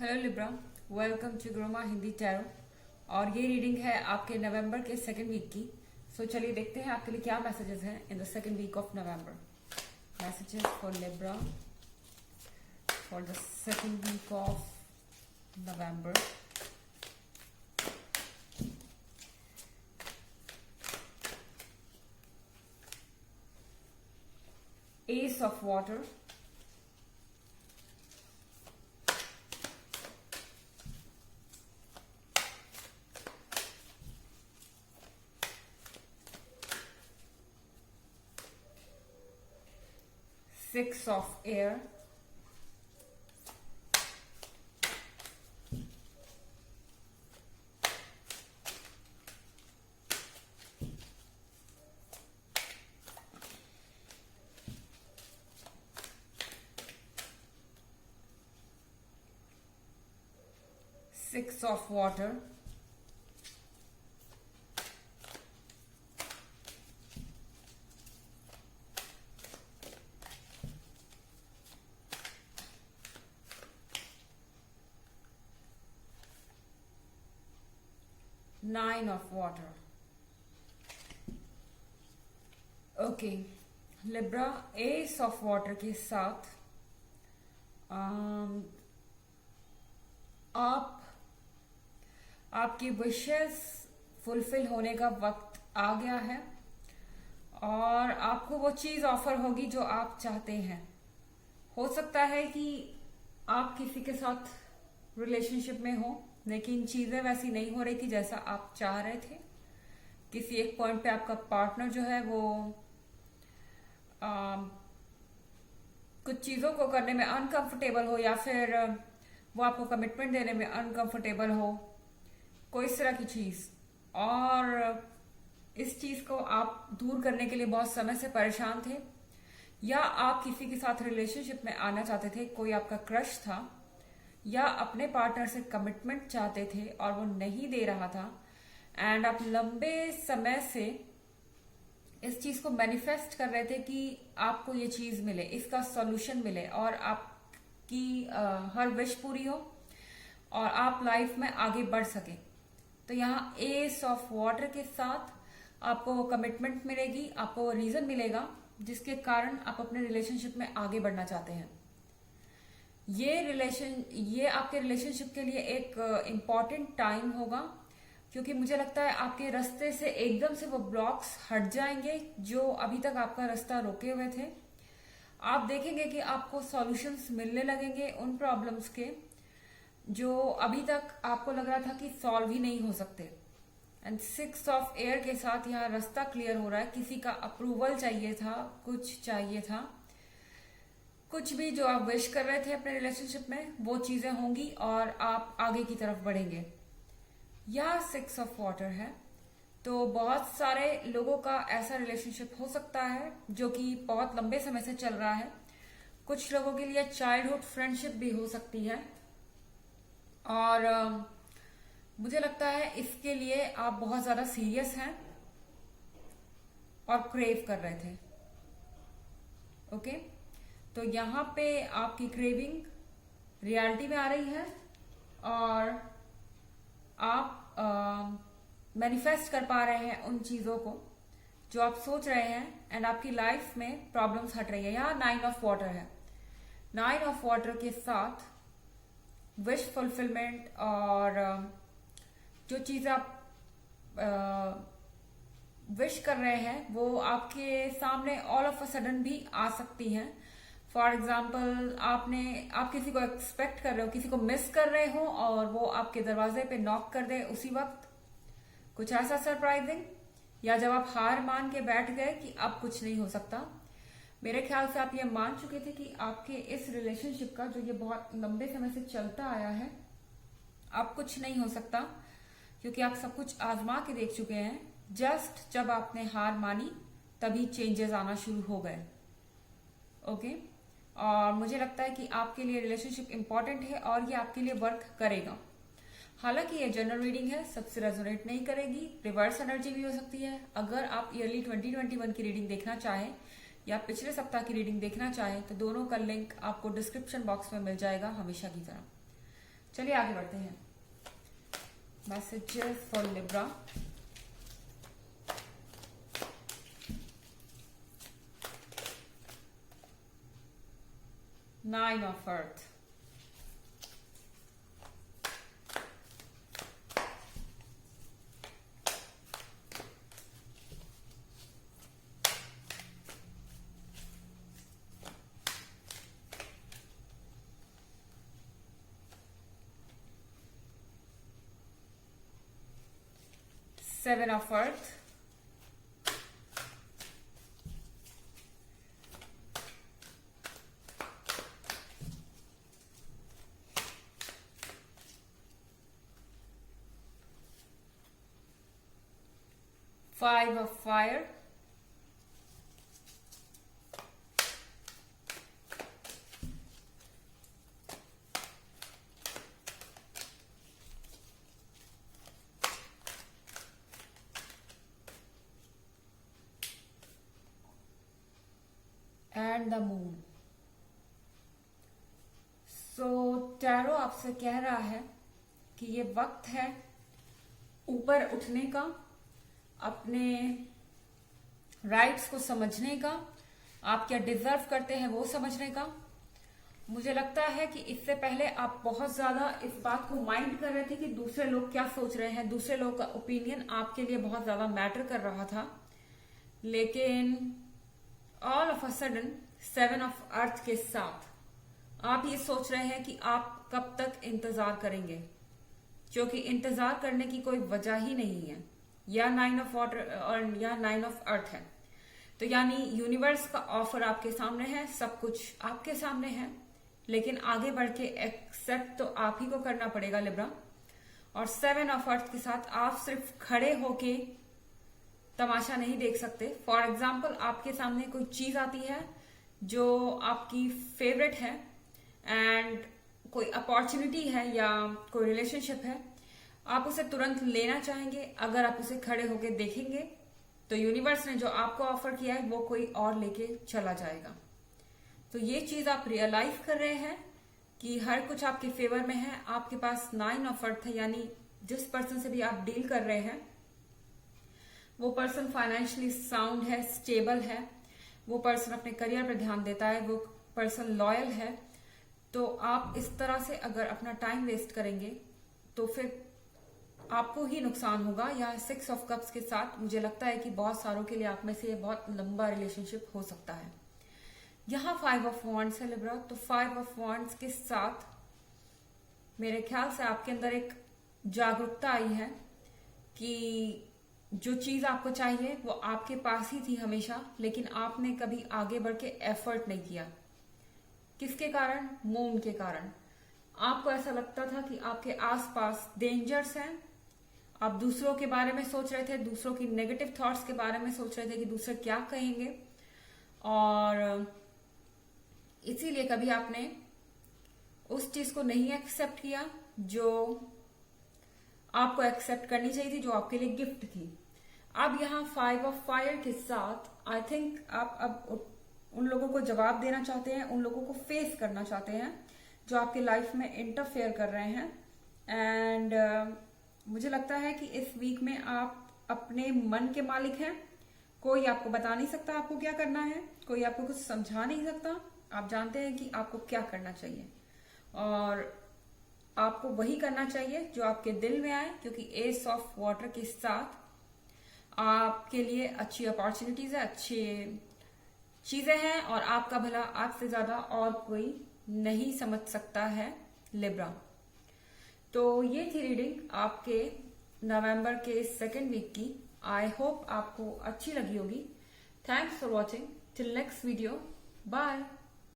Hello Libra, welcome to ग्रोमा Hindi tarot. और ये रीडिंग है आपके नवंबर के सेकेंड वीक की। सो चलिए देखते हैं आपके लिए क्या मैसेजेस हैं in the second week of November. Messages for Libra for the second week of November. Ace of water, six of air, six of water, nine of water. Okay Libra, ace of water के साथ आप आपकी wishes fulfil होने का वक्त आ गया है और आपको वो चीज ऑफर होगी जो आप चाहते हैं। हो सकता है कि आप किसी के साथ रिलेशनशिप में हो लेकिन चीजें वैसी नहीं हो रही थी जैसा आप चाह रहे थे। किसी एक पॉइंट पे आपका पार्टनर जो है वो कुछ चीजों को करने में अनकंफर्टेबल हो या फिर वो आपको कमिटमेंट देने में अनकंफर्टेबल हो, कोई इस तरह की चीज। और इस चीज को आप दूर करने के लिए बहुत समय से परेशान थे या आप किसी के साथ रिलेशनशिप में आना चाहते थे, कोई आपका क्रश था या अपने पार्टनर से कमिटमेंट चाहते थे और वो नहीं दे रहा था एंड आप लंबे समय से इस चीज को मैनिफेस्ट कर रहे थे कि आपको ये चीज मिले, इसका सॉल्यूशन मिले और आपकी हर विश पूरी हो और आप लाइफ में आगे बढ़ सके। तो यहाँ एस ऑफ वाटर के साथ आपको वो कमिटमेंट मिलेगी, आपको वो रीजन मिलेगा जिसके कारण आप अपने रिलेशनशिप में आगे बढ़ना चाहते हैं। ये आपके रिलेशनशिप के लिए एक इम्पॉर्टेंट टाइम होगा क्योंकि मुझे लगता है आपके रास्ते से एकदम से वो ब्लॉक्स हट जाएंगे जो अभी तक आपका रास्ता रोके हुए थे। आप देखेंगे कि आपको सॉल्यूशंस मिलने लगेंगे उन प्रॉब्लम्स के जो अभी तक आपको लग रहा था कि सॉल्व ही नहीं हो सकते। एंड सिक्स ऑफ एयर के साथ यहाँ रास्ता क्लियर हो रहा है। किसी का अप्रूवल चाहिए था, कुछ चाहिए था, कुछ भी जो आप विश कर रहे थे अपने रिलेशनशिप में वो चीजें होंगी और आप आगे की तरफ बढ़ेंगे। यह सिक्स ऑफ वाटर है तो बहुत सारे लोगों का ऐसा रिलेशनशिप हो सकता है जो कि बहुत लंबे समय से चल रहा है। कुछ लोगों के लिए चाइल्डहुड फ्रेंडशिप भी हो सकती है और मुझे लगता है इसके लिए आप बहुत ज्यादा सीरियस हैं और क्रेव कर रहे थे। ओके तो यहाँ पे आपकी क्रेविंग रियलिटी में आ रही है और आप मैनिफेस्ट कर पा रहे हैं उन चीजों को जो आप सोच रहे हैं एंड आपकी लाइफ में प्रॉब्लम्स हट रही है। यहाँ नाइन ऑफ वाटर है। नाइन ऑफ वाटर के साथ विश फुलफिलमेंट और जो चीज आप विश कर रहे हैं वो आपके सामने ऑल ऑफ अ सडन भी आ सकती हैं। फॉर एग्जाम्पल आप किसी को एक्सपेक्ट कर रहे हो, किसी को मिस कर रहे हो और वो आपके दरवाजे पे नॉक कर दे उसी वक्त, कुछ ऐसा सरप्राइजिंग। या जब आप हार मान के बैठ गए कि अब कुछ नहीं हो सकता। मेरे ख्याल से आप ये मान चुके थे कि आपके इस रिलेशनशिप का जो ये बहुत लंबे समय से चलता आया है अब कुछ नहीं हो सकता क्योंकि आप सब कुछ आजमा के देख चुके हैं। जस्ट जब आपने हार मानी तभी चेंजेस आना शुरू हो गए। ओके और मुझे लगता है कि आपके लिए रिलेशनशिप इंपॉर्टेंट है और ये आपके लिए वर्क करेगा। हालांकि ये जनरल रीडिंग है, सबसे रेजोनेट नहीं करेगी, रिवर्स एनर्जी भी हो सकती है। अगर आप ईयरली 2021 की रीडिंग देखना चाहें या पिछले सप्ताह की रीडिंग देखना चाहें तो दोनों का लिंक आपको डिस्क्रिप्शन बॉक्स में मिल जाएगा हमेशा की तरह। चलिए आगे बढ़ते हैं। Messages for Libra. Nine of earth, seven of earth, five of fire, and the moon. So tarot आपसे कह रहा है कि ये वक्त है ऊपर उठने का, अपने राइट्स को समझने का, आप क्या डिजर्व करते हैं वो समझने का। मुझे लगता है कि इससे पहले आप बहुत ज्यादा इस बात को माइंड कर रहे थे कि दूसरे लोग क्या सोच रहे हैं, दूसरे लोग का ओपिनियन आपके लिए बहुत ज्यादा मैटर कर रहा था। लेकिन all of a sudden seven of earth के साथ आप ये सोच रहे हैं कि आप कब तक इंतजार करेंगे, क्योंकि इंतजार करने की कोई वजह ही नहीं है। या नाइन ऑफ वाटर और या नाइन ऑफ अर्थ है, तो यानी यूनिवर्स का ऑफर आपके सामने है, सब कुछ आपके सामने है, लेकिन आगे बढ़ के एक्सेप्ट तो आप ही को करना पड़ेगा लिब्रा। और सेवन ऑफ अर्थ के साथ आप सिर्फ खड़े होके तमाशा नहीं देख सकते। फॉर एग्जाम्पल, आपके सामने कोई चीज आती है जो आपकी फेवरेट है एंड कोई अपॉर्चुनिटी है या कोई रिलेशनशिप है, आप उसे तुरंत लेना चाहेंगे। अगर आप उसे खड़े होके देखेंगे तो यूनिवर्स ने जो आपको ऑफर किया है वो कोई और लेके चला जाएगा। तो ये चीज आप रियलाइज कर रहे हैं कि हर कुछ आपके फेवर में है। आपके पास नाइन ऑफ अर्थ है, यानी जिस पर्सन से भी आप डील कर रहे हैं वो पर्सन फाइनेंशियली साउंड है, स्टेबल है, वो पर्सन अपने करियर पर ध्यान देता है, वो पर्सन लॉयल है। तो आप इस तरह से अगर अपना टाइम वेस्ट करेंगे तो फिर आपको ही नुकसान होगा। या सिक्स ऑफ कप्स के साथ मुझे लगता है कि बहुत सारों के लिए आप में से ये बहुत लंबा रिलेशनशिप हो सकता है। यहाँ फाइव ऑफ वॉन्ड्स है लिब्रा, तो फाइव ऑफ वॉन्ड्स के साथ मेरे ख्याल से आपके अंदर एक जागरूकता आई है कि जो चीज आपको चाहिए वो आपके पास ही थी हमेशा, लेकिन आपने कभी आगे बढ़ के एफर्ट नहीं किया। किसके कारण? मून के कारण। आपको ऐसा लगता था कि आपके आसपास डेंजर्स हैं, आप दूसरों के बारे में सोच रहे थे, दूसरों की नेगेटिव थॉट्स के बारे में सोच रहे थे कि दूसरे क्या कहेंगे, और इसीलिए कभी आपने उस चीज को नहीं एक्सेप्ट किया जो आपको एक्सेप्ट करनी चाहिए थी, जो आपके लिए गिफ्ट थी। अब यहाँ फाइव ऑफ फायर के साथ आई थिंक आप अब उन लोगों को जवाब देना चाहते हैं, उन लोगों को फेस करना चाहते हैं जो आपकी लाइफ में इंटरफेयर कर रहे हैं। एंड मुझे लगता है कि इस वीक में आप अपने मन के मालिक हैं। कोई आपको बता नहीं सकता आपको क्या करना है, कोई आपको कुछ समझा नहीं सकता। आप जानते हैं कि आपको क्या करना चाहिए और आपको वही करना चाहिए जो आपके दिल में आए, क्योंकि एस ऑफ वाटर के साथ आपके लिए अच्छी अपॉर्चुनिटीज है, अच्छी चीजें हैं, और आपका भला आपसे ज्यादा और कोई नहीं समझ सकता है लिब्रा। तो ये थी रीडिंग आपके नवंबर के सेकेंड वीक की। आई होप आपको अच्छी लगी होगी। Thanks for watching. Till next video, bye.